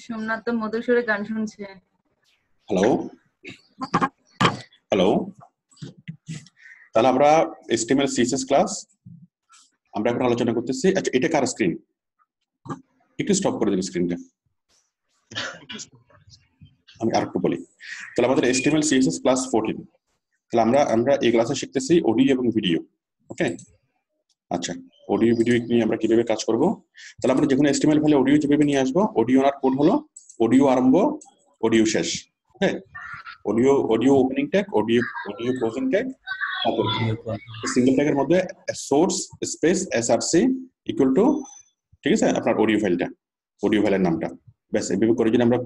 সোমনাথ তো মধুসূরে গান শুনছে। হ্যালো হ্যালো, তাহলে আমরা HTML CSS ক্লাস আমরা এখন আলোচনা করতেছি। আচ্ছা, এটা কার স্ক্রিন? একটু স্টপ করে দিন স্ক্রিনটা, আমি আরেকটু বলি। তাহলে আমাদের HTML CSS ক্লাস 14। তাহলে আমরা এই ক্লাসে শিখতেছি অডিও এবং ভিডিও। ওকে, আচ্ছা, অডিও ভিডিও নিয়ে আমরা কিভাবে কাজ করব। তাহলে আমরা যখন HTML ফাইলে অডিও যেভাবে নিয়ে আসবো, অডিও আর কোড হলো অডিও আরম্ভ, অডিও শেষ। Okay, audio opening tag, audio closing tag, তারপর সিঙ্গেল ট্যাগের মধ্যে source space SRC equal to, ঠিক আছে, আপনার অডিও ফাইলের নামটা। ব্যাস এইভাবে করে যদি আমরা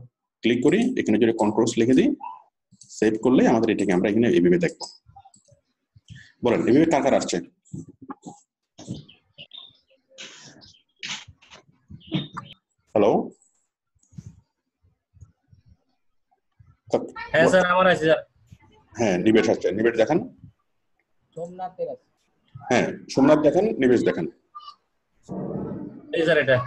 ক্লিক করি, এখানে যদি কন্ট্রোলস লিখে দিই, সেভ করলে আমাদের এটাকে আমরা এখানে এইভাবে দেখবো। বলেন এইভাবে কার কার আসছে? হ্যালো, হ্যাঁ স্যার, আমার আছে স্যার। হ্যাঁ, নিবেশ আসছে। নিবেশ দেখান। সোমনাথের আছে। হ্যাঁ, সোমনাথ দেখান, নিবেশ দেখান। এই স্যার এটা।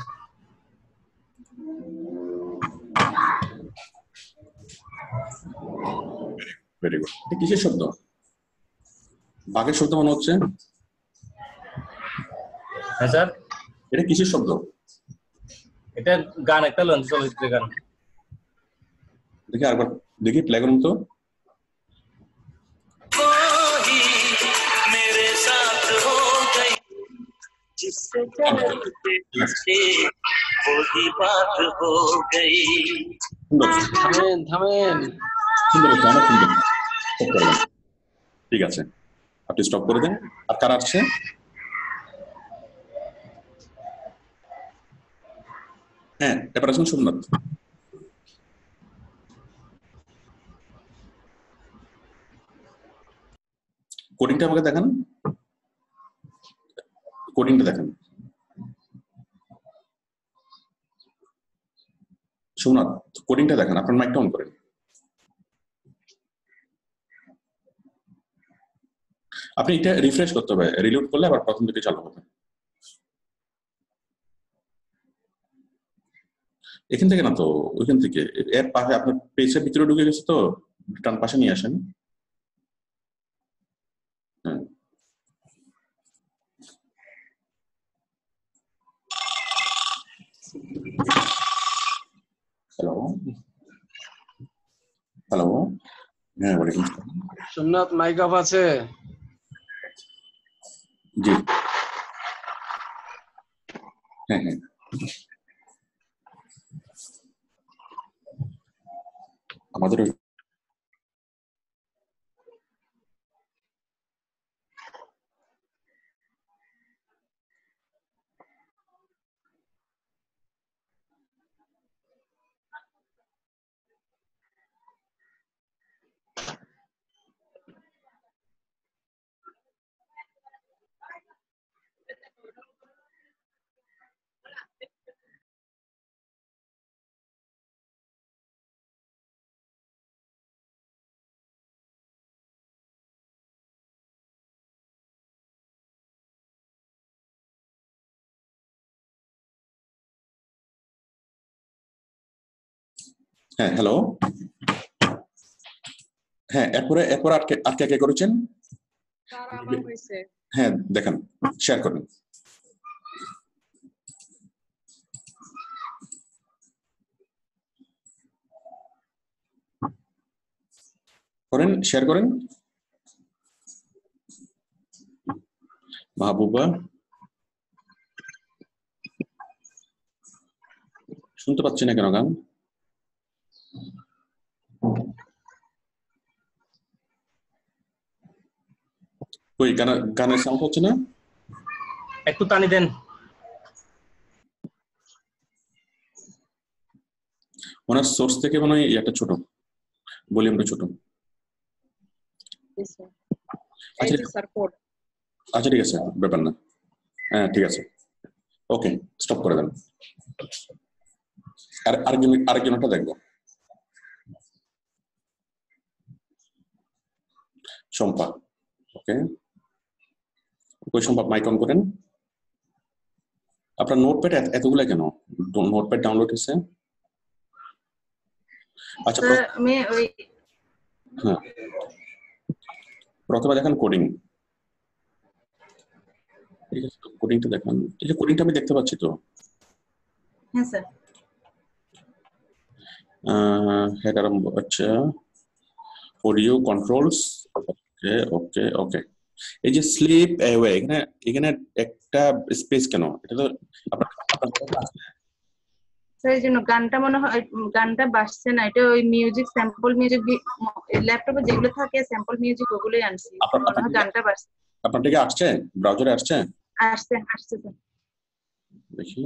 Very good. এটা কিসের শব্দ? বাঘের শব্দ মনে হচ্ছে। হ্যাঁ স্যার, এটা কিসের শব্দ? এটা গান, একটা লঞ্চ চলচ্চিত্রের গান। দেখি আরেকবার, দেখি প্লে করুন তো। जिससे चलते थे वही बात हो गई। থামেন থামেন। সুন্দর হচ্ছে, অনেক সুন্দর। স্টপ করে দেন, ঠিক আছে, আপনি স্টপ করে দেন। আর কার আসছে? হ্যাঁ, এবার আসুন সোমনাথ। কোডিংটা আমাকে দেখান, কোডিংটা দেখান। সোমনাথ, কোডিংটা দেখান, আপনার মাইকটা অন করেন। আপনি এটা রিফ্রেশ করতে হবে, রিলোড করলে আবার প্রথম থেকে চালু হবে। এখান থেকে না তো, ওইখান থেকে। এর পাশে আপনার পেজের ভিতরে ঢুকে গেছে তো, ডান পাশে নিয়ে আসেন। হ্যাঁ, হ্যালো হ্যালো, হ্যাঁ ওয়ালাইকুম আসসালাম। সোমনাথ মাইক অফ আছে? জি, হ্যাঁ হ্যাঁ, আমাদের হ্যাঁ হ্যালো, হ্যাঁ এরপরে আর কে কে করেছেন? হ্যাঁ দেখেন, শেয়ার করেন। করেন, শেয়ার করেন। মাহবুবা, শুনতে পাচ্ছি না কেন গান? ওই গানের সাউন্ড হচ্ছে না? একটু টানি দেন। ওনার সোর্স থেকে মনে হয় একটা ছোট, ভলিউমটা ছোট। আচ্ছা আচ্ছা, ঠিক আছে, ব্যাপার না। হ্যাঁ ঠিক আছে, ওকে, স্টপ করে দেন। আরেকজনটা দেখবো। শম্পা, ওকে, ওই শম্পা মাইক অন করেন। আপনার নোটপ্যাড এতগুলো কেন? নোটপ্যাড ডাউনলোড হয়েছে? আচ্ছা স্যার আমি ওই হ্যাঁ, প্রথমে দেখেন কোডিং। ঠিক আছে, কোডিংটা দেখেন। এই যে কোডিংটা আমি দেখতে পাচ্ছি তো, হ্যাঁ স্যার হেডার আচ্ছা, অডিও কন্ট্রোলস, ওকে ওকে ওকে। এই যে স্লিপ অ্যাওয়ে, এখানে এখানে একটা স্পেস কেন? এটা তো আপনার স্যার এই জন্য গানটা মনে হয় গানটা বাজছে না, এটা ওই মিউজিক স্যাম্পল মিউজিক ল্যাপটপে যেগুলো থাকে স্যাম্পল মিউজিক ওগুলোই আনছি, মনে হয় গানটা বাজছে। আপনার দিকে আসছে, ব্রাউজারে আসছে? আসছে আসছে স্যার। দেখি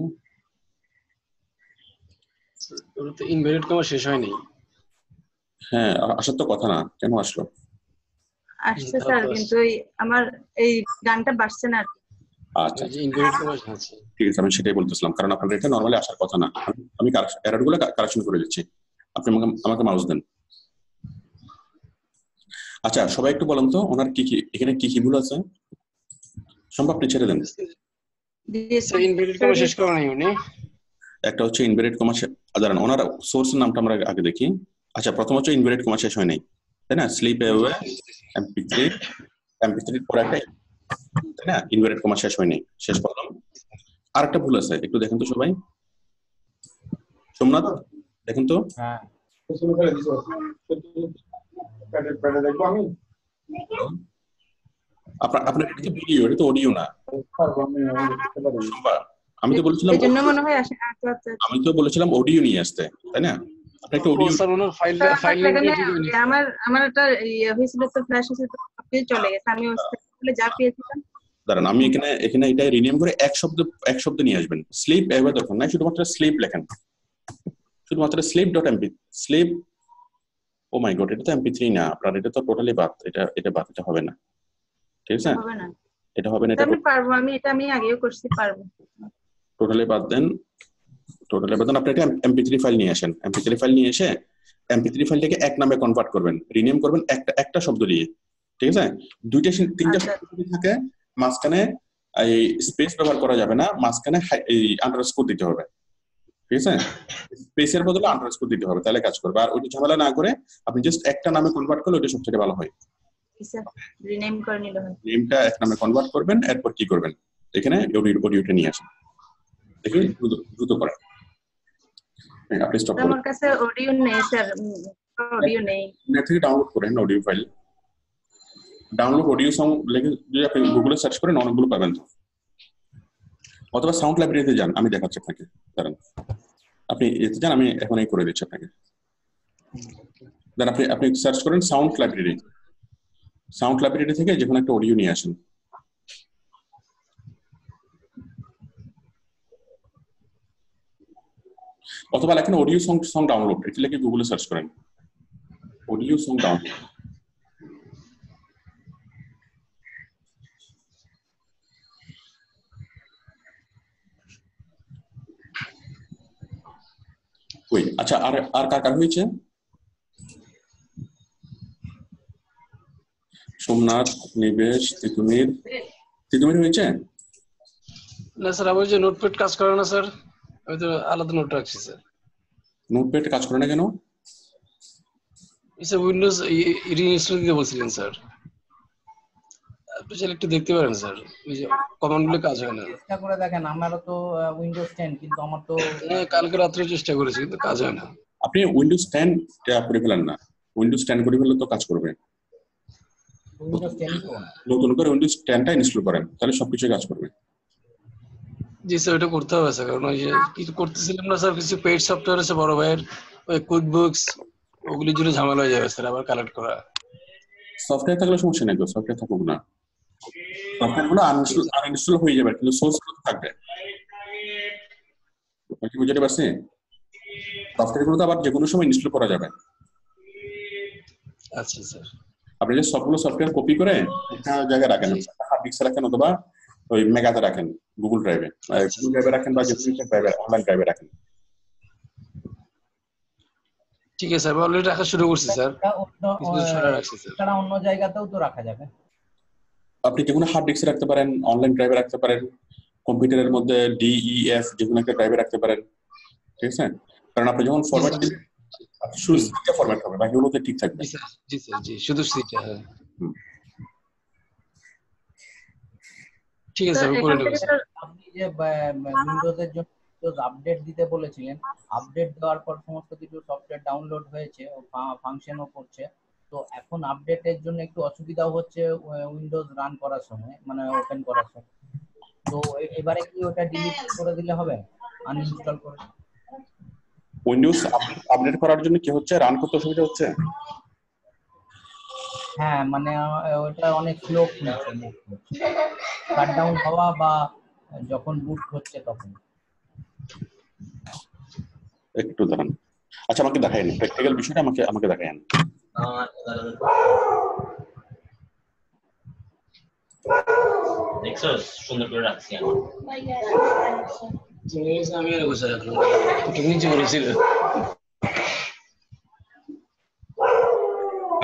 ওর তো ইনভ্যালিড কমা শেষ হয়নি। হ্যাঁ, আসার তো কথা না, কেন আসলো? আসছে স্যার, কিন্তু ওই আমার এই গানটা বাজছে না আর কি। আচ্ছা যে ইনভ্যালিড কমা আছে। ঠিক আছে, আমি সেটাই বলতেছিলাম, কারণ আপনার এটা নর্মালি আসার কথা না। আমি এরর গুলো কারেকশন করে দিচ্ছি, আপনি আমাকে মাউস দেন। আচ্ছা সবাই একটু বলেন তো ওনার কি কি এখানে কি কি ভুল আছে, সম্ভব আপনি ছেড়ে দেন। স্যার ইনভ্যালিড কমা শেষ করা নাই উনি। একটা হচ্ছে ইনভ্যালিড কমা, দাঁড়ান ওনার সোর্সের নামটা আমরা আগে দেখি। আচ্ছা প্রথম হচ্ছে ইনভ্যালিড কমা শেষ হয় নাই, তাই না? স্লিপ অ্যাওয়ে এমপি3 পরে একটা, তাই না? ইনভ্যালিড কমা শেষ হয় নাই, শেষ করলাম। আর একটা ভুল আছে, একটু দেখেন তো সবাই। সোমনাথ দেখেন তো। হ্যাঁ আপনার এটা তো ভিডিও, এটা তো অডিও না। আমি তো বলেছিলাম, এই জন্য মনে হয় আসে। আচ্ছা আচ্ছা আমি তো বলেছিলাম অডিও নিয়ে আসতে, তাই না? আপনি একটা ও অডিও, স্যার ওনার ফাইল আমার একটা ইয়ে হয়েছিল তো, ফ্ল্যাশ হয়েছিল তো, সবকিছু চলে গেছে। আমি ওই যা পেয়েছিলাম। দাঁড়ান আমি এখানে এটা রিনেম করে এক শব্দ নিয়ে আসবেন। স্লিপ এভাবে দরকার নাই, শুধুমাত্র স্লিপ লেখেন, শুধুমাত্র স্লিপ ডট এমপি স্লিপ। ও মাই গড, এটা তো এমপি3 না আপনার, এটা তো টোটালি বাদ, এটা বাদ, এটা হবে না। ঠিক আছে, হবে না, এটা হবে না, এটা আমি পারবো, আমি আগেও করছি, পারবো। টোটালি বাদ দেন, টোটালি বাদ দেন। আপনি এটা এমপি3 ফাইল নিয়ে আসেন, এমপি3 ফাইল নিয়ে এসে এমপি3 ফাইলটাকে এক নামে কনভার্ট করবেন, রিনেম করবেন একটা শব্দ দিয়ে। ঠিক আছে, তিনটা শব্দ যদি থাকে, মাঝখানে এই স্পেস ব্যবহার করা যাবে না, মাঝখানে এই আন্ডারস্কোর দিতে হবে। ঠিক আছে, স্পেসের বদলে আন্ডারস্কোর দিতে হবে, তাহলে কাজ করবে। আর ওইটা ঝামেলা না করে আপনি জাস্ট একটা নামে কনভার্ট করলে ওইটা সবথেকে ভালো হয়। রিনেম করে নিলে হয়। নেমটা এক নামে কনভার্ট করবেন, এরপর কি করবেন, এখানে অডিওটা নিয়ে আসেন, দেখি দ্রুত করেন। আপনি স্টপ করুন, আমার কাছে অডিও নেই স্যার, অডিও নেই। নেট থেকে ডাউনলোড করেন audio file, download audio song লিখে যদি আপনি গুগলে সার্চ করেন অনেকগুলো পাবেন তো, অথবা সাউন্ড লাইব্রেরিতে যান, আমি দেখাচ্ছি আপনাকে। দাঁড়ান আপনি এতে যান, আমি এখনই করে দিচ্ছি আপনাকে। দেন আপনি সার্চ করেন সাউন্ড লাইব্রেরি, সাউন্ড লাইব্রেরি থেকে যেকোনো একটা অডিও নিয়ে আসেন। অথবা লেখেন অডিও সং ডাউনলোড, এটা লিখে গুগলে সার্চ করেন অডিও সং ডাউনলোড। ওই আচ্ছা, আর কার হয়েছে? সোমনাথ, নিবেশ, তিতুমির হয়েছে না স্যার, আমার যে নোটপ্যাড কাজ করে না স্যার, আমি তো আলাদা নোট রাখছি স্যার। নোটপ্যাড কাজ করে না কেন? স্যার উইন্ডোজ রিইনস্টল দিতে বলছিলেন স্যার, আপনি চাইলে একটু দেখতে পারেন স্যার, ওই যে কমান্ডগুলো কাজ হয় না। চেষ্টা করে দেখেন, আমারও তো উইন্ডোজ 10, কিন্তু আমার তো কালকে রাত্রে চেষ্টা করেছি কিন্তু কাজ হয় না। আপনি উইন্ডোজ 10 করে ফেলেন না, উইন্ডোজ 10 করে ফেললে তো কাজ করবে। উইন্ডোজ 10 তো না, নতুন করে উইন্ডোজ 10টা ইনস্টল করেন, তাহলে সবকিছু কাজ করবে। জি স্যার, ওটা করতে হবে স্যার, কারণ ওই যে কিছু করতেছিলাম না স্যার, কিছু পেইড সফটওয়্যার আছে বড় ভাইয়ের, ওই কুইক বুকস, ওগুলির জন্য ঝামেলা হয়ে যাবে স্যার, আবার কালেক্ট করা। সফটওয়্যার থাকলে সমস্যা নেই তো, সফটওয়্যার থাকুক না, সফটওয়্যার গুলো আনইনস্টল হয়ে যাবে, কিন্তু সোর্স গুলো থাকবে। কি বুঝতে পারছি? সফটওয়্যার গুলো তো আবার যে কোনো সময় ইনস্টল করা যাবে। আচ্ছা স্যার, আপনি যে সবগুলো সফটওয়্যার কপি করে একটা জায়গায় রাখেন, হার্ড ডিস্কে রাখেন অথবা ওই মেগাতে রাখেন, গুগল ড্রাইভে রাখেন, বা যে কোনো একটা ড্রাইভে, অনলাইন ড্রাইভে রাখেন। ঠিক আছে স্যার, অলরেডি রাখা শুরু করছি স্যার, তারা অন্য জায়গাতেও তো রাখা যাবে। আপনি যে কোনো হার্ড ডিস্কে রাখতে পারেন, অনলাইন ড্রাইভে রাখতে পারেন, কম্পিউটারের মধ্যে DEF যে কোনো একটা ড্রাইভে রাখতে পারেন। ঠিক আছে, কারণ আপনি যখন ফরম্যাট দিবেন শুধু সিটা ফরম্যাট হবে, বাকিগুলোতে ঠিক থাকবে। জি স্যার, জি শুধু সিটা। হ্যাঁ ঠিক আছে, আমি করে নেব স্যার। আপনি যে উইন্ডোজের জন্য আপডেট দিতে বলেছিলেন, আপডেট দেওয়ার পর সমস্ত কিছু সফটওয়্যার ডাউনলোড হয়েছে ও ফাংশনও করছে, তো এখন আপডেটের জন্য একটু অসুবিধাও হচ্ছে উইন্ডোজ রান করার সময়, মানে ওপেন করার সময়। তো এবারে কি ওটা ডিলিট করে দিলে হবে, আনইনস্টল করে? উইন্ডোজ আপডেট করার জন্য কি হচ্ছে, রান করতে অসুবিধা হচ্ছে? হ্যাঁ মানে ওটা অনেক স্লো খুলছে, শাটডাউন হওয়া বা যখন বুট হচ্ছে তখন। একটু দাঁড়ান, আচ্ছা আমাকে দেখায় না প্র্যাকটিক্যাল বিষয়টা, আমাকে দেখায় না। দেখছো সুন্দর করে রাখছি আমি। আমি এরকম স্যার এখন নিচে বলেছিল।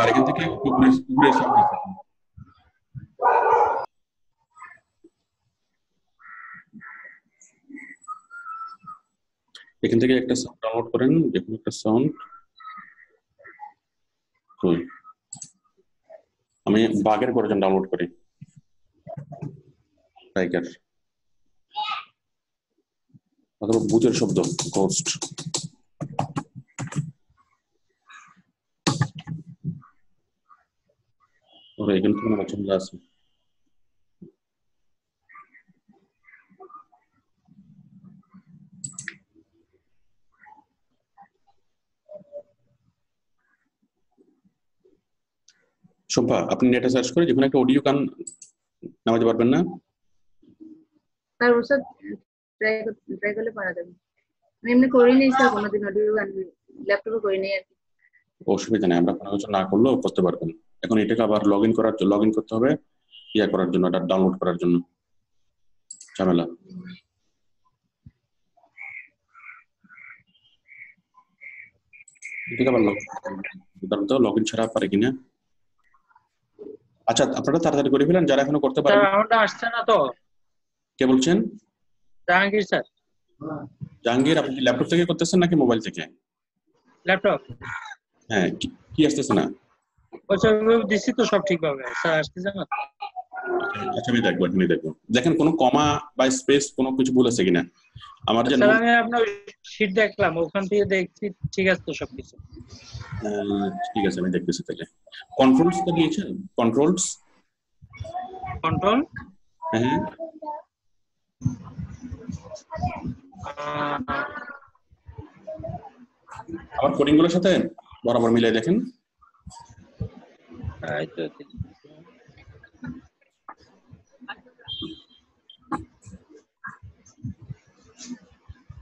আর এখান থেকে ঘুরে এসে এখান থেকে একটা সাউন্ড ডাউনলোড করেন, যে কোনো একটা সাউন্ড। আমি বাগের ভার্সন ডাউনলোড করি, টাইগার অথবা ভূতের শব্দ, গোস্ট। ওরা এখান থেকে আমার চলে আসে। শোভা, আপনি নেটে সার্চ করে যেখানে একটা অডিও গান নামাতে পারবেন না? স্যার ওর সাথে ট্রাই করলে পারা যাবে। আমি এমনি করিনি স্যার কোনোদিন অডিও গান, ল্যাপটপে করিনি আর কি। অসুবিধা নেই, আমরা কোনো কিছু না করলেও করতে পারবেন। এখন এটাকে আবার লগ ইন করতে হবে ইয়া করার জন্য, এটা ডাউনলোড করার জন্য ঝামেলা। এটাকে আবার লগ ইন ছাড়া পারে কিনা। আচ্ছা আপনারা তাড়াতাড়ি করে ফেলেন যারা এখনো করতে পারেন। আমারটা আসছে না তো। কে বলছেন? জাহাঙ্গীর স্যার। জাহাঙ্গীর, আপনি ল্যাপটপ থেকে করতেছেন নাকি মোবাইল থেকে? ল্যাপটপ। হ্যাঁ, কি আসতেছে না? দিচ্ছি তো সব ঠিকভাবে, স্যার আসতেছে না। আচ্ছা আমি দেখবো, দেখেন কোনো কমা বা স্পেস কোনো কিছু ভুল আছে কিনা। আমার যে স্যার আমি আপনার শীট দেখলাম, ওখান থেকে দেখছি ঠিক আছে তো সবকিছু। ঠিক আছে আমি দেখতেছি তাহলে। কন্ট্রোলস তো দিয়েছেন? কন্ট্রোল। হ্যাঁ আমার কোডিং গুলোর সাথে বরাবর মিলাই দেখেন।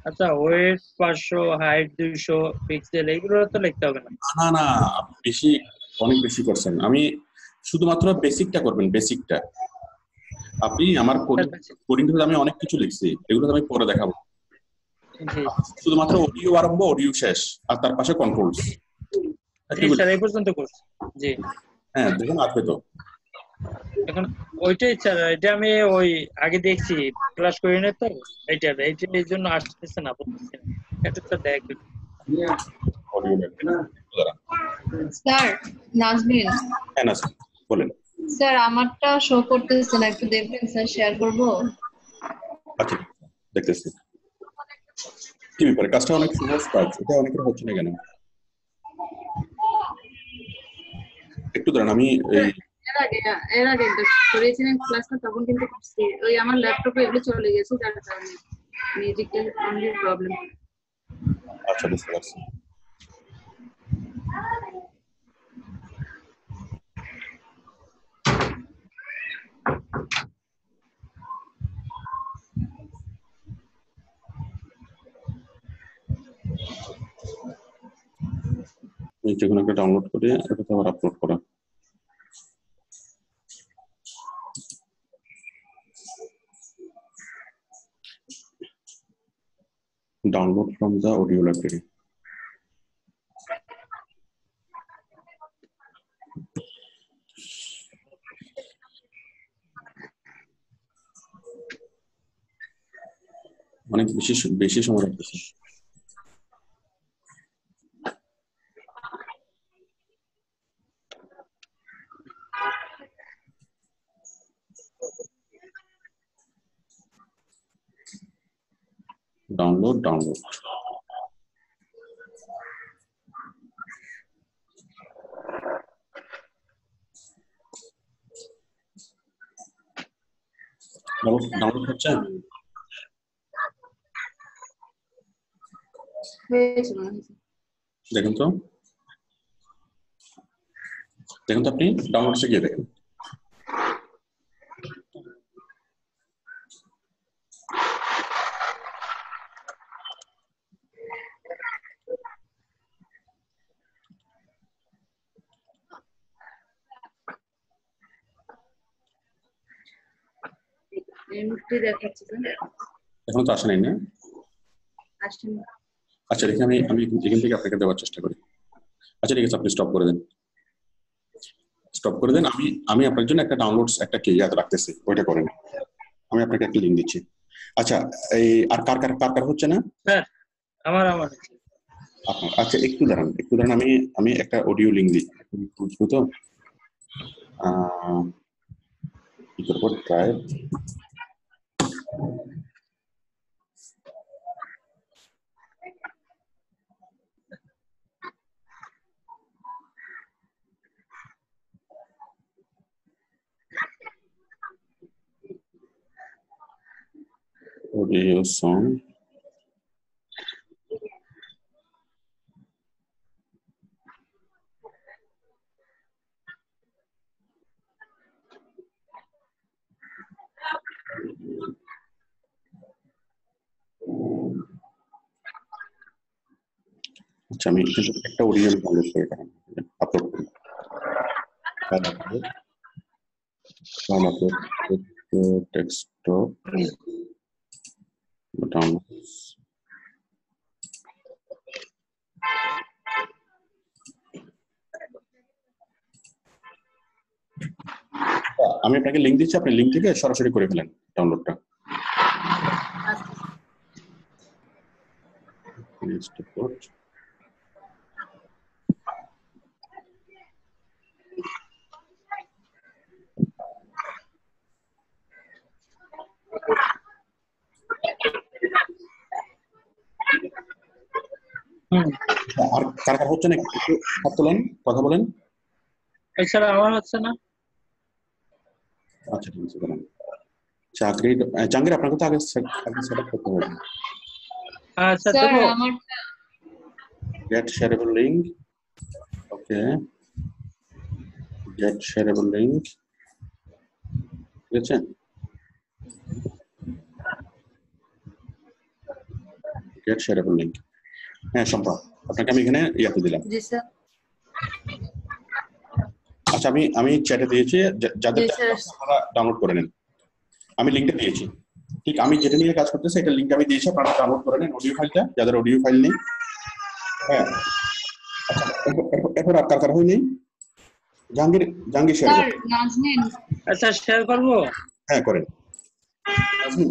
আচ্ছা ওয়েট 500, হাইট 200 পিক্সেল, এগুলো তো লিখতে হবে না? না অনেক বেশি করছেন। আমি শুধুমাত্র বেসিকটা করবেন, বেসিকটা। আপনি আমার কোডিং আমি অনেক কিছু লিখছি, এগুলো আমি পরে দেখাবো। শুধুমাত্র অডিও আরম্ভ, অডিও শেষ, আর তার পাশে কন্ট্রোলস। স্যার এই পর্যন্ত করছি। জি হ্যাঁ দেখুন আসবে তো। এখন ওইটাই স্যার, এটা আমি ওই আগে দেখছি ক্লাস করি না তো, এইটার জন্য আসতেছে না, বুঝতেছি না। এটা স্যার দেখবেন। স্যার নাজমিন। হ্যাঁ নাজমিন বলেন। স্যার আমারটা শো করতেছে না, একটু দেখবেন স্যার, শেয়ার করব? আচ্ছা দেখতেছি। কি ব্যাপারে, কাজটা অনেক সহজ কাজ, এটা অনেকের হচ্ছে না কেন? একটু দাঁড়ান, আমি এর আগে করেছিলেন ক্লাসটা, তখন কিন্তু ওই আমার ল্যাপটপে এগুলো চলে গেছে, যার কারণে মিউজিকের অনলি প্রবলেম। আচ্ছা বুঝতে পারছি। যেকোনো একটা ডাউনলোড করে ওটাতে আবার আপলোড করা। Download from the audio library. অনেক বেশি সময় লাগতেছে। ডাউনলোড ডাউনলোড হচ্ছে। দেখুন তো আপনি ডাউনলোডসে গিয়ে দেখেন। এমটি দেখাচ্ছে স্যার। এখন তো আসে নাই না? আসেনি। আচ্ছা দেখি আমি এখান থেকে আপনাকে দেওয়ার চেষ্টা করি। আচ্ছা ঠিক আছে, আপনি স্টপ করে দেন। আমি আপনার জন্য একটা ডাউনলোডস একটা কে ইয়াদ রাখতেছি, ওইটা করেন। আমি আপনাকে একটা লিংক দিচ্ছি। আচ্ছা এই আর কার হচ্ছে না স্যার? আমার আপনার। আচ্ছা একটু দাঁড়ান আমি একটা অডিও লিংক দিই বুঝবো তো। কি করবো ট্রাই। audio song আচ্ছা আমি একটা অডিও ডাউনলোড করে আপলোড করি। ডেস্কটপ ডাউনলোডস আমি আপনাকে লিংক দিচ্ছি, আপনি লিংক থেকে সরাসরি করে ফেলেন ডাউনলোডটা। আর কার হচ্ছে না একটু হাত তোলেন, কথা বলেন। এছাড়া আমার হচ্ছে না। আচ্ছা ঠিক আছে বলেন। জাহাঙ্গীর আপনাকে তো আগে সেট আপ করতে হবে। আচ্ছা স্যার দেবো। আমারটা get shareable link. Okay, get shareable link. ঠিক আছে, get shareable link। হ্যাঁ সম্ভব, আপনাকে আমি এখানে ইয়াতে দিলাম। জি স্যার। আচ্ছা আমি চ্যাটে দিয়েছি, যাদের আপনারা ডাউনলোড করে নেন। আমি লিংকটা দিয়েছি, ঠিক আমি যেটা নিয়ে কাজ করতেছি এটা লিংক আমি দিয়েছি, আপনারা ডাউনলোড করে নেন অডিও ফাইলটা, যাদের অডিও ফাইল নেই। হ্যাঁ আচ্ছা এরপর আর কার হয়নি? জাহাঙ্গীর শেয়ার স্যার করুন। নাজনীন আচ্ছা শেয়ার করবো। হ্যাঁ করেন,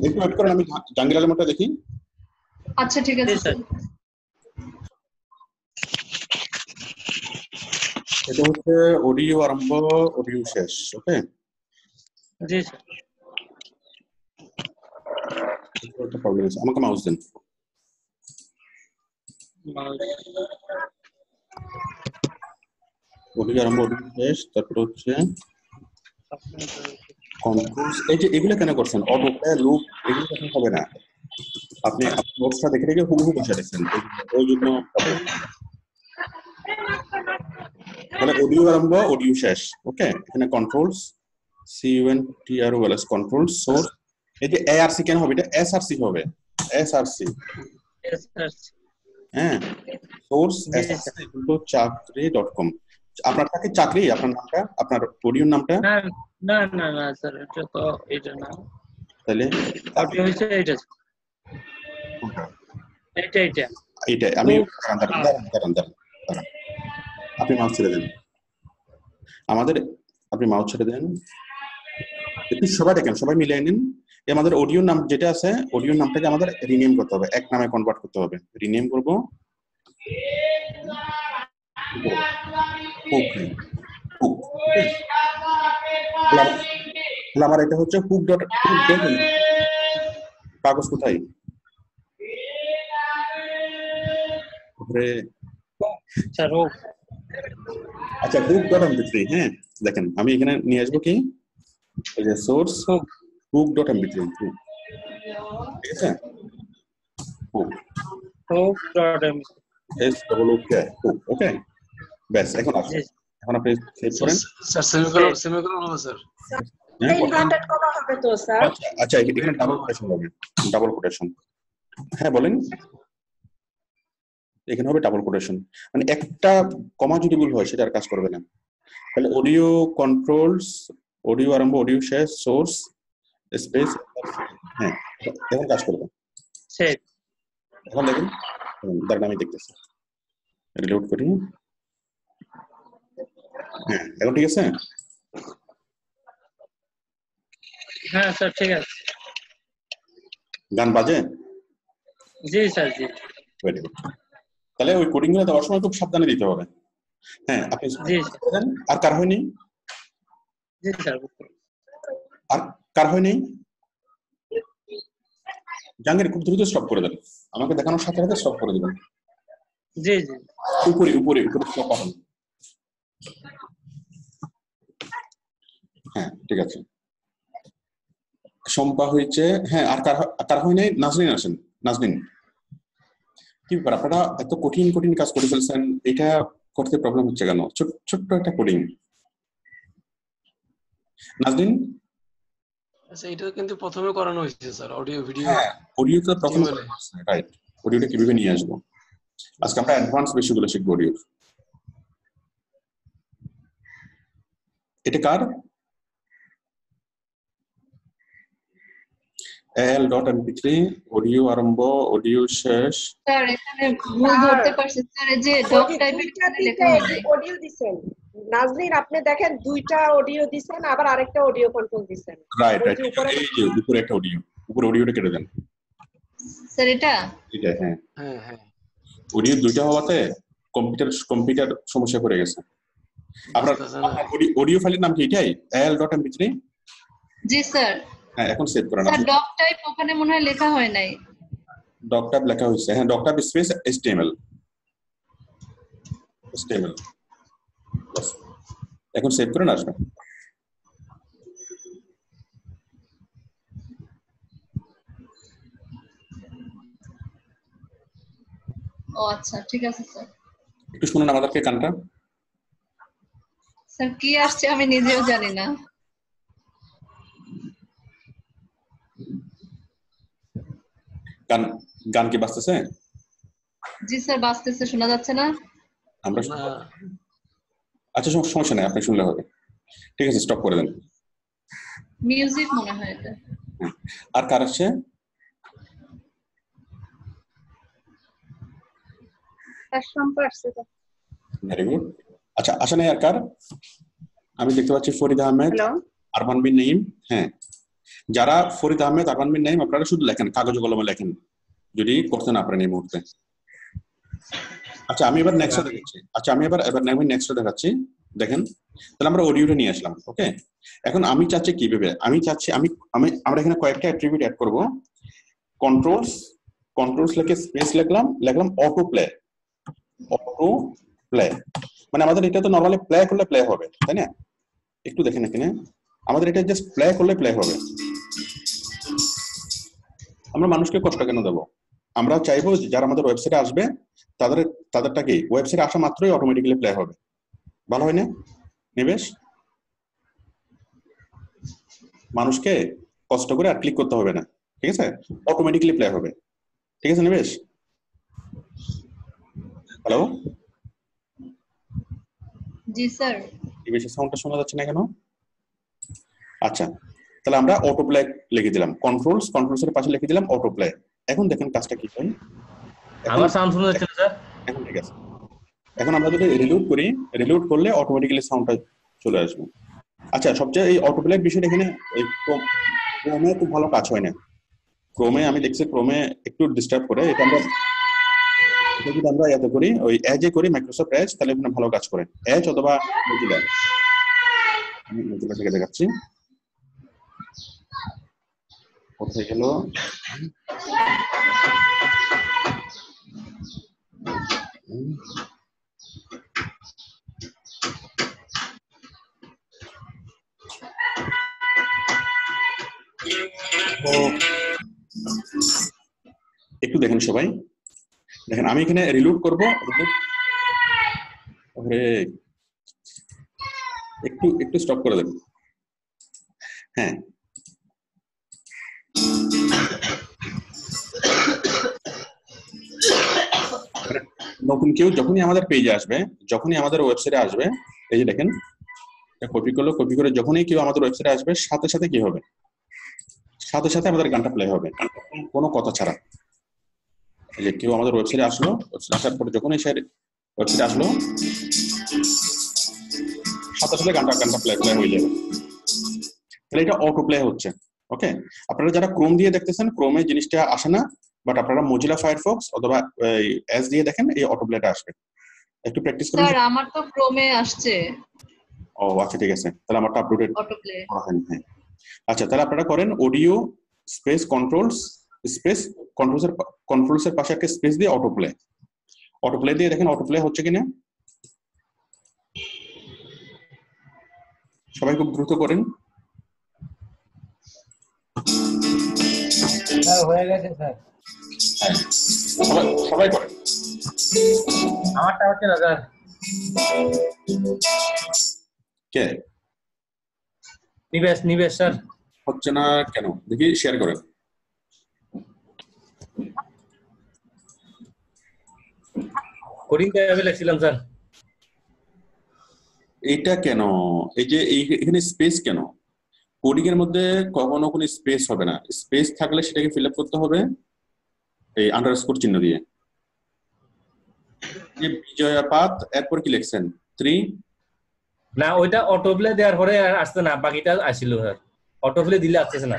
একটু ওয়েট করেন, আমি জাহাঙ্গীর আলমটা দেখি। আচ্ছা ঠিক আছে স্যার। এটা হচ্ছে অডিও আরম্ভ অডিও শেষ। ওকে জি স্যার। আমাকে মাউস দেন। অডিও আরম্ভ অডিও শেষ, তারপর হচ্ছে কন্ট্রোলস। এই যে এগুলো কেন করছেন? অটো প্লে লুপ এগুলো কেন হবে না? আপনি নোটসটা দেখে দেখে হুবহু বসে রেখেছেন, ওই জন্য। মানে অডিও আরম্ভ অডিও শেষ। ওকে এখানে কন্ট্রোলস CUNTROLS কন্ট্রোলস সোর্স। এই যে ARC কেন হবে? এটা SRC হবে, SRC। হ্যাঁ সোর্স চাকরি.com। আপনার থাকে চাকরি, আপনার নামটা, আপনার অডিও নামটা। না না না না স্যার, এটা তো এটা না। তাহলে অডিও হচ্ছে এটা। এটা আমি আপনি মাউস ছেড়ে দেন, আপনি মাউস ছেড়ে দেন একটু, সবাই দেখেন, সবাই মিলিয়ে নিন। আমাদের অডিও নাম যেটা আছে, অডিও নামটাকে আমাদের রিনেম করতে হবে, এক নামে কনভার্ট করতে হবে। রিনেম করব আমার এটা হচ্ছে হুক ডট। কাগজ কোথায়? উপরে স্যার ও আচ্ছা hook.mp3 হ্যাঁ দেখেন আমি এখানে নিয়ে আসবো কি এই যে সোর্স hook.mp3 ঠিক আছে hook hook.mp3 s double hook ওকে ব্যাস এখন আসুন এখন আপনি সেভ করেন স্যার সেমিকোলন হবে স্যার ইনভার্টেড করা হবে তো স্যার আচ্ছা এখানে ডাবল কোটেশন হবে ডাবল কোটেশন হ্যাঁ বলেন এখানে হবে ডাবল কোটেশন মানে একটা কমা যদি ভুল হয় সেটা আর কাজ করবে না তাহলে অডিও কন্ট্রোলস অডিও আরম্ভ অডিও শেষ সোর্স স্পেস হ্যাঁ এখন কাজ করবে সেভ এখন দেখেন দাঁড়ান আমি দেখতেছি রিলোড করি হ্যাঁ এখন ঠিক আছে হ্যাঁ স্যার ঠিক আছে গান বাজে জি স্যার জি ভেরি গুড তাহলে ওই কোডিং গুলো দেওয়ার সময় খুব সাবধানে দিতে হবে হ্যাঁ আপনি জি আর কার হয়নি জি স্যার আর কার হয়নি জাঙ্গের খুব দ্রুত স্টপ করে দেন আমাকে দেখানোর সাথে সাথে স্টপ করে দিবেন জি জি উপরে উপরে উপরে স্টপ করুন হ্যাঁ ঠিক আছে শম্পা হয়েছে হ্যাঁ আর কার হয় নাই নাজরিন আসেন নাজরিন কি ব্যাপার আপনারা এত কঠিন কঠিন কাজ করে ফেলছেন এটা করতে প্রবলেম হচ্ছে কেন ছোট্ট একটা কোডিং নাজরিন আচ্ছা এটা কিন্তু প্রথমে করানো হয়েছে স্যার অডিও ভিডিও হ্যাঁ অডিওটা প্রথমে রাইট অডিওটা কিভাবে নিয়ে আসবো আজকে আমরা অ্যাডভান্স বিষয়গুলো শিখবো অডিওর এটা কার l.mp3 অডিও আরম্ভ অডিও শেষ স্যার এখানে ভুল ধরতে পারছি স্যার এই যে ডক টাইপের লেখা হয় নাই অডিও দিবেন নাজনীন আপনি দেখেন দুইটা অডিও দিবেন আবার আরেকটা অডিও কন্ট্রোল দিবেন রাইট রাইট এই যে উপরে একটা অডিও উপরে অডিওটা কেটে দেন স্যার এটা হ্যাঁ হ্যাঁ হ্যাঁ অডিও দুইটা হওয়াতে কম্পিউটার সমস্যা পড়ে গেছে আপনার অডিও ফাইলের নাম কি এটাই l.mp3 জি স্যার হ্যাঁ এখন সেভ করেন স্যার ডক টাইপ ওখানে মনে হয় লেখা হয় নাই ডক টাইপ লেখা হয়েছে হ্যাঁ ডক টাইপ স্পেস html এখন সেভ করেন আসবে ও আচ্ছা ঠিক আছে স্যার একটু শুনুন আমাদেরকে গানটা স্যার কি আসছে আমি নিজেও জানি না গান কি বাজতেছে জি স্যার বাজতেছে শোনা যাচ্ছে না আমরা আচ্ছা সমস্যা নেই আপনি শুনলে হবে ঠিক আছে স্টপ করে দেন মিউজিক মনে হয় এটা আর কার আছে ভেরি গুড আচ্ছা আসেন আর কার আমি দেখতে পাচ্ছি ফরিদ আহমেদ আরমান বিন নাইম হ্যাঁ যারা ফরিদ আহমেদ আরমান বিন নাইম আপনারা শুধু লেখেন কাগজে কলমে লেখেন যদি করতে না পারেন এই মুহূর্তে আচ্ছা আমি এবার নেক্সট দেখাচ্ছি নেক্সট দেখাচ্ছি দেখেন তাহলে আমরা অডিওটা নিয়ে আসলাম ওকে এখন আমি চাচ্ছি কিভাবে আমরা এখানে কয়েকটা অ্যাট্রিবিউট অ্যাড করব কন্ট্রোলস লিখে স্পেস লিখলাম অটো প্লে মানে আমাদের এটা তো নরমালি প্লে করলে প্লে হবে তাই না একটু দেখেন এখানে আমাদের এটা জাস্ট প্লে করলে প্লে হবে আমরা মানুষকে কষ্ট কেন দেবো আমরা চাইবো যারা আমাদের ওয়েবসাইটে আসবে তাদেরটা কি ওয়েবসাইটে আসা মাত্রই অটোমেটিক্যালি প্লে হবে ভালো হয় না নিবেশ মানুষকে কষ্ট করে আর ক্লিক করতে হবে না ঠিক আছে অটোমেটিক্যালি প্লে হবে ঠিক আছে নিবেশ হ্যালো জি স্যার নিবেশের সাউন্ডটা শোনা যাচ্ছে না কেন আচ্ছা তাহলে আমরা অটো প্লে লিখে দিলাম কন্ট্রোলস এর পাশে লিখে দিলাম অটো প্লে এখন দেখেন কাজটা কি হয় আমার সাউন্ড শোনা যাচ্ছে স্যার এখন ঠিক আছে এখন আমরা যদি রিলোড করলে অটোমেটিক্যালি সাউন্ডটা চলে আসবে আচ্ছা সবচেয়ে এই অটো প্লে বিষয়টা এখানে ক্রোমে খুব ভালো কাজ হয় না ক্রোমে আমি দেখছি ক্রোমে একটু ডিস্টার্ব করে এটা যদি আমরা এত করি ওই এজে করি মাইক্রোসফট এজ তাহলে এখানে ভালো কাজ করে এজ অথবা মজিলা আমি মজিলা থেকে দেখাচ্ছি কোথায় গেল একটু দেখেন সবাই, দেখেন আমি এখানে রিলোড করব, একটু একটু স্টপ করে দেন। হ্যাঁ, নতুন কেউ যখনই আমাদের পেজে আসবে, যখনই আমাদের ওয়েবসাইটে আসবে, এই যে দেখেন কপি করলো, কপি করে যখনই কেউ আমাদের ওয়েবসাইটে আসবে সাথে সাথে কি হবে, সাথে সাথে আমাদের গানটা প্লে হবে কোনো কথা ছাড়া। এই যে কেউ আমাদের ওয়েবসাইটে আসলো, ওয়েবসাইটে আসার পরে যখনই সে ওয়েবসাইটে আসলো সাথে সাথে গানটা প্লে হয়ে যাবে। তাহলে এটা অটো প্লে হচ্ছে। ওকে, আপনারা যারা ক্রোম দিয়ে দেখতেছেন, ক্রোমে জিনিসটা আসে না, বাট আপনারা মোজিলা ফায়ারফক্স অথবা এস দিয়ে দেখেন, এই অটো প্লেটা আসবে। একটু প্র্যাকটিস করুন। স্যার আমার তো ক্রোমে আসছে ও আচ্ছা, ঠিক আছে, তাহলে আমারটা আপডেটেড অটো প্লে। হ্যাঁ, আচ্ছা, তাহলে আপনারা করেন অডিও স্পেস কন্ট্রোলস স্পেস কন্ট্রোলসের পাশে একটা স্পেস দিয়ে অটো প্লে দিয়ে দেখেন অটো প্লে হচ্ছে কিনা। সবাই খুব দ্রুত করেন। স্যার হয়ে গেছে স্যার। সবাই করেন। আমারটা হচ্ছে না স্যার। কে? নিবেশ স্যার হচ্ছে না কেন? দেখি শেয়ার করেন। কোডিং কিভাবে লিখছিলাম স্যার? এইটা কেন? এই যে এখানে স্পেস কেন? কোডিং এর মধ্যে কখনো কোনো স্পেস হবে না। স্পেস থাকলে সেটাকে ফিল আপ করতে হবে এই আন্ডারস্কোর চিহ্ন দিয়ে। যে বিজয়াপাত এরপর কি লিখছেন? 3 না, ওইটা অটো প্লে দেওয়ার পরে আসছে না, বাকিটা আসছিল স্যার। অটো প্লে দিলে আসছে না।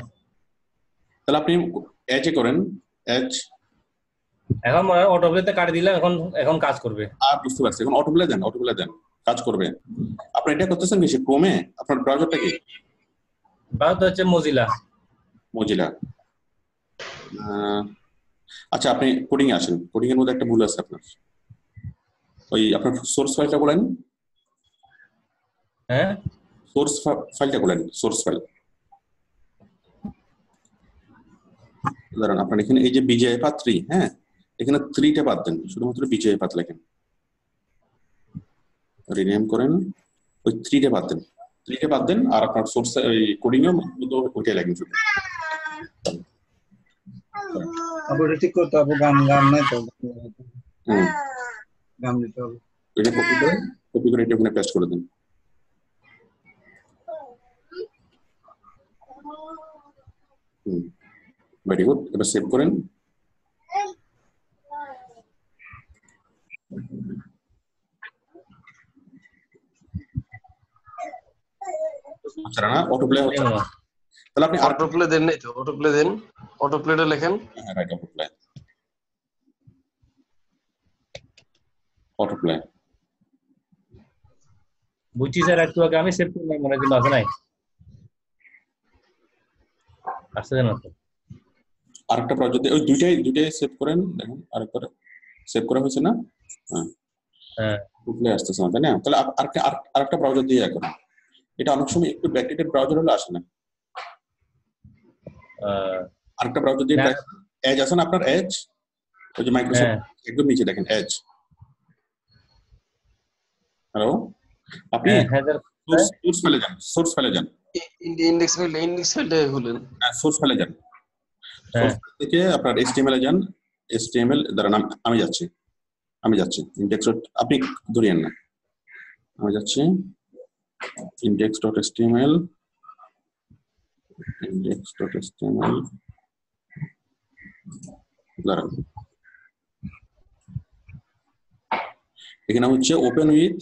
তাহলে আপনি এজে করেন, এজ। এখন অটো প্লেতে কাট দিলাম, এখন কাজ করবে। বুঝতে পারছি, এখন অটো প্লে দেন, কাজ করবে। আপনি এটা করতেছেন কি ক্রোমে? আপনার ব্রাউজারটা কি? ব্রাউজার হচ্ছে মজিলা। আচ্ছা, আপনি কোডিং এ আসেন। কোডিং এর মধ্যে একটা ভুল আছে আপনার। ওই আপনার সোর্স ফাইলটা বলেন। হ্যাঁ, সোর্স ফাইলটা বলেন, সোর্স ফাইল। ধরেন আপনার এখানে এই যে বিজয়পাত 3, হ্যাঁ, এখানে 3টা বাদ দেন, শুধুমাত্র বিজয়পাত লেখেন, রিনেম করেন, ওই 3টা বাদ দেন, আর আপনার সোর্স ওই কোডিং এর মধ্যে ওইটাই লেখেন শুধু। আপনারা ঠিক করতে হবে, গান নাই তো, গান দিতে হবে। এটা কপি করে এটা ওখানে পেস্ট করে দেন। ভেরি গুড, এবার সেভ করেন। আচ্ছা, না অটো প্লে হচ্ছে না। তাহলে আপনি অটো প্লে দেন নাই তো, অটো প্লে দেন, অটো প্লেটা লেখেন। হ্যাঁ, রাইট, অটো প্লে। বুঝছি স্যার, একটু আগে আমি সেভ করলাম, মনে কিন্তু আসে নাই, আসছে না তো। আরেকটা ব্রাউজার দিয়ে ওই দুইটাই সেভ করেন, দেখুন আরেকবার সেভ করা হয়েছে না? হ্যাঁ, প্লে আসতেছে না, তাই না? তাহলে আরেকটা ব্রাউজার দিয়ে এখন, এটা অনেক সময় একটু ব্যাকডেটেড ব্রাউজার হলে আসে না। আরেকটা ব্রাউজার দিয়ে এজ আছে না আপনার? এজ, ওই যে মাইক্রোসফট একদম নিচে দেখেন এজ। হ্যালো, আপনি সোর্স ফাইলে যান, ইন্ডেক্স ফাইলটা খুলেন। হ্যাঁ, সোর্স ফাইলে যান, সোর্স ফাইল থেকে আপনার HTML এ যান। HTML দ্বারা আমি যাচ্ছি ইন্ডেক্স, আপনি ধরিয়েন না, আমি যাচ্ছি index.html দাঁড়ান, এখানে হচ্ছে ওপেন উইথ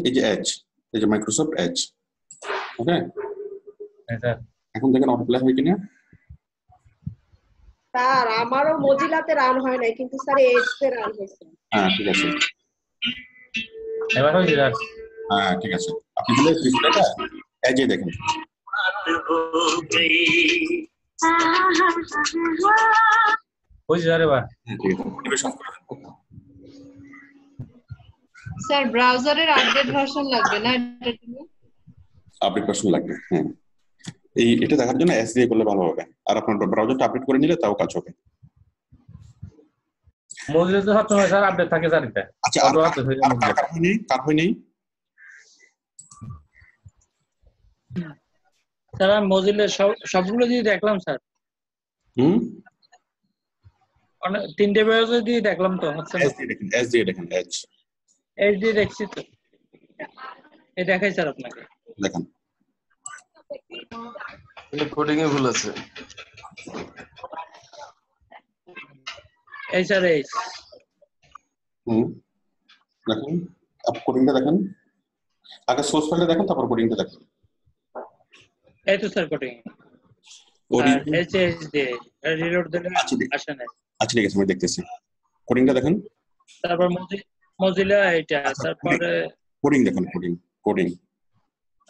এই যে এজ, এই যে মাইক্রোসফট এজ। ওকে, এখন দেখেন অটো প্লে হয় কিনা। স্যার আমারও মজিলাতে রান হয় নাই, কিন্তু স্যার এজে রান হয়েছে। হ্যাঁ, ঠিক আছে, এবার হয়েছে স্যার। হ্যাঁ, ঠিক আছে, আপনি তাহলে ডিসপ্লেটা এজে দেখেন। হয়েছে আরে বা স্যার ব্রাউজারের আপডেট ভার্সন লাগবে না এটার জন্য? আপডেট ভার্সন লাগবে, হ্যাঁ। এটা দেখার জন্য এস দিয়ে করলে ভালো হবে, আর আপনার ব্রাউজারটা আপডেট করে নিলে তাও কাজ হবে। মজিলা তো সবসময় স্যার আপডেট থাকে স্যার এটা। আচ্ছা, কার হয়নি? স্যার আমি মজিলা সবগুলো দিয়ে দেখলাম স্যার। অনেক 3টে ব্রাউজার দিয়ে দেখলাম তো হচ্ছে না। এস দিয়ে দেখেন, এস দিয়ে দেখছি তো। এই দেখাই স্যার আপনাকে। দেখেন কোডিং এ ভুল আছে। এই স্যার এই দেখেন কোডিংটা দেখেন, আগে সোর্স ফাইলটা দেখেন তারপর কোডিংটা দেখেন। এই তো স্যার কোডিং এস দিয়ে রিলোড দিলে আসে না। আচ্ছা ঠিক আছে, আমি দেখতেছি, কোডিংটা দেখেন। তারপর মজিলা এটা, তারপরে কোডিং দেখেন, কোডিং।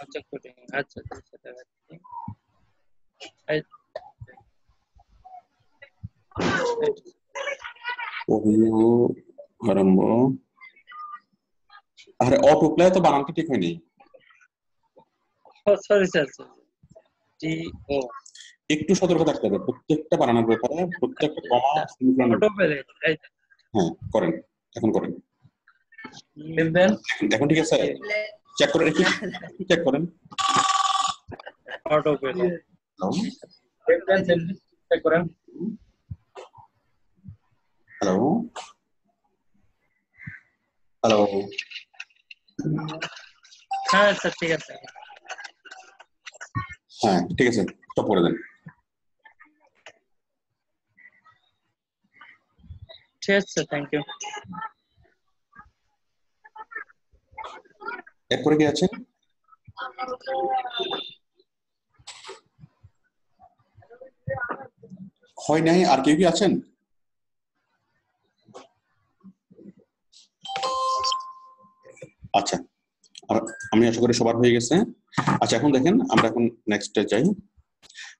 আচ্ছা কোডিং, আচ্ছা আরম্ভ। আরে অটো প্লে তো বানানটা ঠিক হয়নি। সরি স্যার, একটু সতর্ক থাকতে হবে প্রত্যেকটা বানানোর ব্যাপারে, প্রত্যেকটা কমা অটো প্লে। হ্যাঁ করেন, এখন করেন, এখন ঠিক আছে। চেক করে একটু চেক করেন অটো প্লে চেক করেন। হ্যালো হ্যাঁ স্যার ঠিক আছে। হ্যাঁ ঠিক আছে, স্টপ করে দেন। ঠিক আছে স্যার, থ্যাংক ইউ। এরপরে কি আছে? হয় নাই, আর কেউ কি আছেন? আচ্ছা, আমি আশা করি সবার হয়ে গেছে। আচ্ছা এখন দেখেন, আমরা এখন নেক্সটে যাই।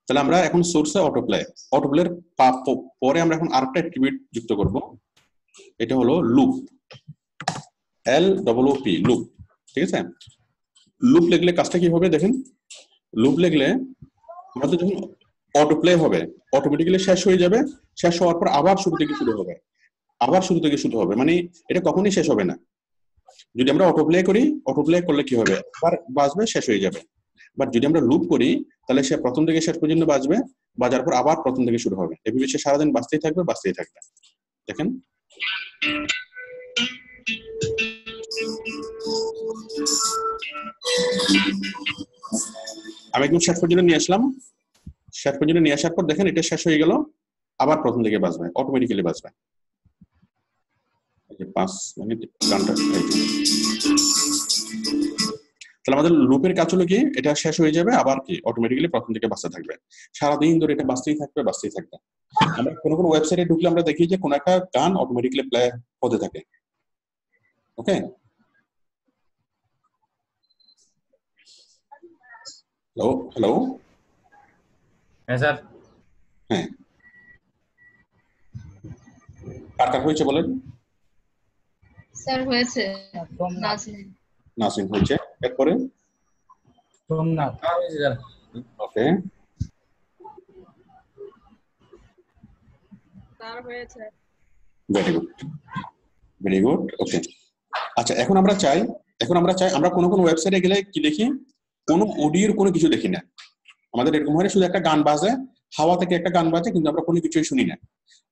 তাহলে আমরা এখন সোর্সে অটোপ্লের পরে আমরা এখন আরেকটা অ্যাট্রিবিউট যুক্ত করব, এটা হলো লুপ, LOOP, লুপ। ঠিক আছে, লুপ লিখলে কাজটা কি হবে দেখেন। লুপ লিখলে আমাদের যখন অটোপ্লে হবে অটোমেটিক্যালি শেষ হয়ে যাবে, শেষ হওয়ার পর আবার শুরু থেকে শুরু হবে, মানে এটা কখনোই শেষ হবে না। যদি আমরা অটোপ্লে করি, অটোপ্লে করলে কি হবে, আবার বাজবে, শেষ হয়ে যাবে। বাট যদি আমরা লুপ করি তাহলে সে প্রথম থেকে শেষ পর্যন্ত বাজবে, বাজার পর আবার প্রথম থেকে শুরু হবে, এভাবে সে সারাদিন বাজতেই থাকবে। দেখেন আমি একদম শেষ পর্যন্ত নিয়ে আসলাম, শেষ পর্যন্ত নিয়ে আসার পর দেখেন এটা শেষ হয়ে গেল, আবার প্রথম থেকে বাজবে, অটোমেটিক্যালি বাজবে। 5 মিনিট গানটা। তাহলে আমাদের লুপের কাজ হলো কি, এটা শেষ হয়ে যাবে, আবার কি অটোমেটিক্যালি প্রথম থেকে বাজতে থাকবে, সারাদিন ধরে এটা বাজতেই থাকবে। আমরা কোনো ওয়েবসাইটে ঢুকলে আমরা দেখি যে কোন একটা গান অটোমেটিক্যালি প্লে হতে থাকে। ওকে, হ্যালো হ্যাঁ স্যার। হ্যাঁ, কার হয়েছে বলেন? স্যার হয়েছে, নাসিম হয়েছে, এরপরে সোমনাথ হয়েছে স্যার। ওকে, স্যার হয়েছে। Very good okay. আচ্ছা এখন আমরা চাই আমরা কোনো ওয়েবসাইটে গেলে কি দেখি, কোনো অডিওর কোনো কিছু দেখি না। আমাদের এরকম হয় শুধু একটা গান বাজে, হাওয়া থেকে একটা গান বাজে, কিন্তু আমরা কোনো কিছুই শুনি না।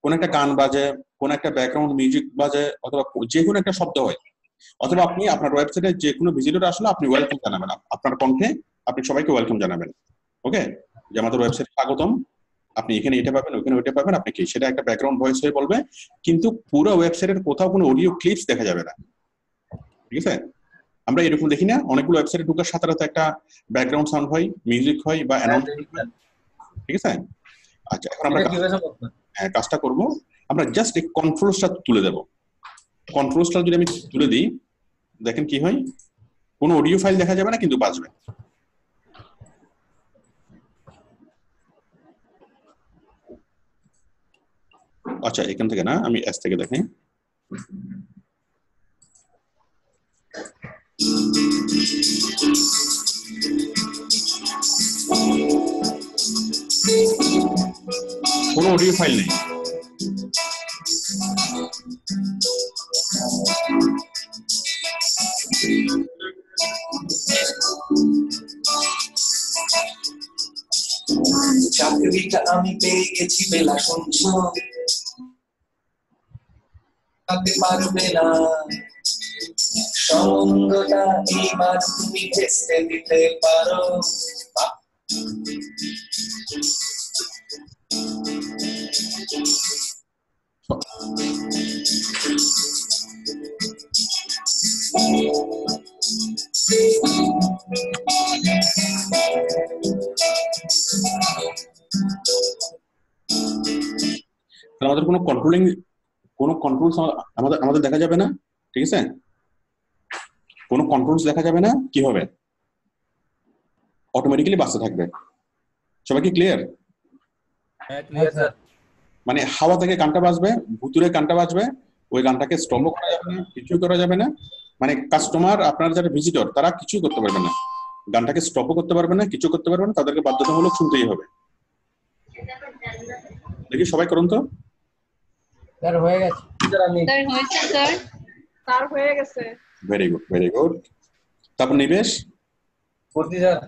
কোন একটা গান বাজে, কোন একটা ব্যাকগ্রাউন্ড মিউজিক বাজে, অথবা যে কোনো একটা শব্দ হয়, অথবা আপনি আপনার ওয়েবসাইটে যে কোনো ভিজিটর আসলে আপনি ওয়েলকাম জানাবেন, আপনার কণ্ঠে আপনি সবাইকে ওয়েলকাম জানাবেন। ওকে, যে আমাদের ওয়েবসাইটে স্বাগতম, আপনি এখানে এটা পাবেন, ওখানে ওইটা পাবেন, আপনি কি সেটা একটা ব্যাকগ্রাউন্ড ভয়েস হয়ে বলবে, কিন্তু পুরো ওয়েবসাইটের কোথাও কোনো অডিও ক্লিপস দেখা যাবে না। ঠিক আছে, আমরা এরকম দেখি না, অনেকগুলো ওয়েবসাইটে ঢোকার সাথে সাথে একটা ব্যাকগ্রাউন্ড সাউন্ড হয়, মিউজিক হয় বা অ্যানাউন্সমেন্ট হয়। ঠিক আছে, আচ্ছা এখন আমরা কাজটা করব, আমরা জাস্ট এই কন্ট্রোলসটা তুলে দেব। কন্ট্রোলসটা যদি আমি তুলে দিই, দেখেন কি হয়, কোনো অডিও ফাইল দেখা যাবে না, কিন্তু বাজবে। আচ্ছা এখান থেকে না, আমি এস থেকে দেখি। কোনো অডিও ফাইল নেই। চাকরিটা আমি পেয়ে গেছি বেলা শুনছো, তাতে পারবে না সঙ্গটা এবার তুমি ভেস্তে দিতে পারো। আমাদের কোনো কন্ট্রোলস আমাদের দেখা যাবে না, ঠিক আছে? কোনো কন্ট্রোলস দেখা যাবে না, কি হবে? অটোমেটিক্যালি বাজতে থাকবে। সবাই কি ক্লিয়ার? হ্যাঁ ক্লিয়ার স্যার। মানে হাওয়া থেকে গানটা বাজবে, ভুতুরে গানটা বাজবে, ওই গানটাকে স্টপ করা যাবে না, কিছুই করা যাবে না। মানে কাস্টমার, আপনার যারা ভিজিটর, তারা কিছুই করতে পারবে না, গানটাকে স্টপও করতে পারবে না, কিছু করতে পারবে না, তাদেরকে বাধ্যতামূলক শুনতেই হবে। দেখি সবাই করুন তো। স্যার হয়ে গেছে। স্যার হয়েছে স্যার। তার হয়ে গেছে। Very good, very good. তারপর নিবেশ করছি স্যার।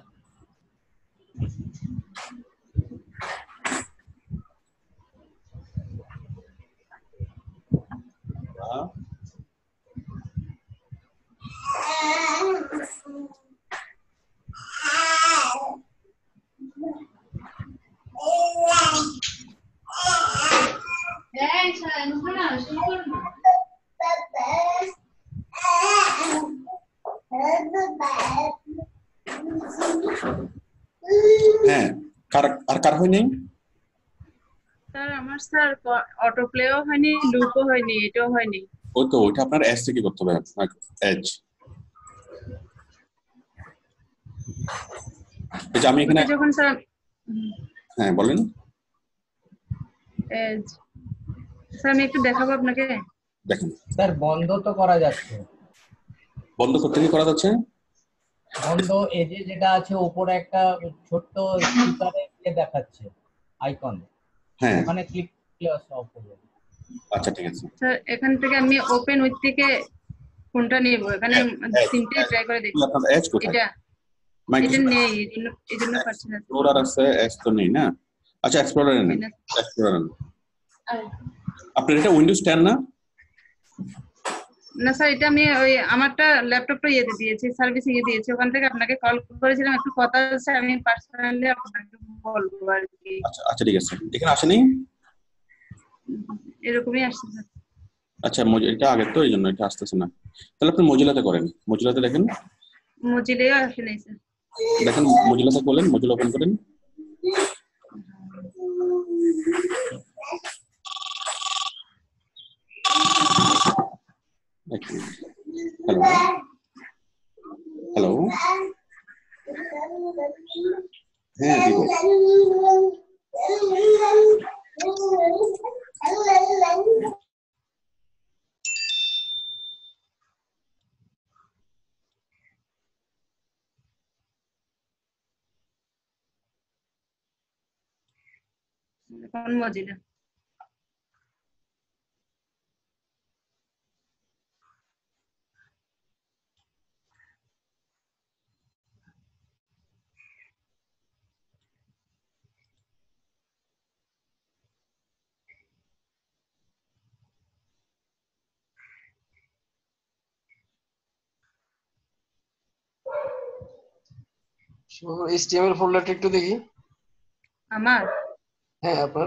হ্যাঁ, আর কার হয়নি? স্যার আমার স্যার অটো প্লেও হয়নি, লুপও হয়নি, এটাও হয়নি। ওই তো, ওইটা আপনার এস থেকে করতে হবে, এজ। এই যে আমি এখানে যখন স্যার, হ্যাঁ বলেন। এজ স্যার আমি একটু দেখাবো আপনাকে। দেখেন স্যার বন্ধ তো করা যাচ্ছে। বন্ধ করতে কি করা যাচ্ছে? বন্ধ এজে যেটা আছে উপরে একটা ছোট্ট স্পিকারে দেখাচ্ছে আইকন, হ্যাঁ ওখানে ক্লিক করলে অফ হবে। আচ্ছা ঠিক আছে স্যার এখান থেকে আমি ওপেন উইথ থেকে কোনটা নেব? এখানে তিনটে ট্রাই করে দেখি। আপনার এজ কোথায়? এটা এটা নেই, এজন্য পাচ্ছি না। এক্সপ্লোরার আছে, এজ তো নেই না। আচ্ছা এক্সপ্লোরার নেন, এক্সপ্লোরার। আপনার এটা উইন্ডোজ 10 না? না স্যার, এটা আমি ওই আমারটা ল্যাপটপটা ইয়েতে দিয়েছি, সার্ভিসিং এ দিয়েছি, ওখান থেকে আপনাকে কল করেছিলাম, একটু কথা আছে, আমি পার্সোনালি আপনাকে বলবো আর কি। আচ্ছা আচ্ছা ঠিক আছে। এখানে আসেনি? এরকমই আসছে স্যার। আচ্ছা এটা আগে তো, এই জন্য এটা আসতেছে না। তাহলে আপনি মজিলাতে করেন, মজিলাতে দেখেন। মজিলেও আসে নাই স্যার। দেখেন মজিলাতে বলেন, মজিলা ওপেন করেন। হ্যালো হ্যালো, হ্যাঁ দিব। কোন মজিলা? HTML ফোল্ডারটা একটু দেখি। আমার হ্যাঁ আপনার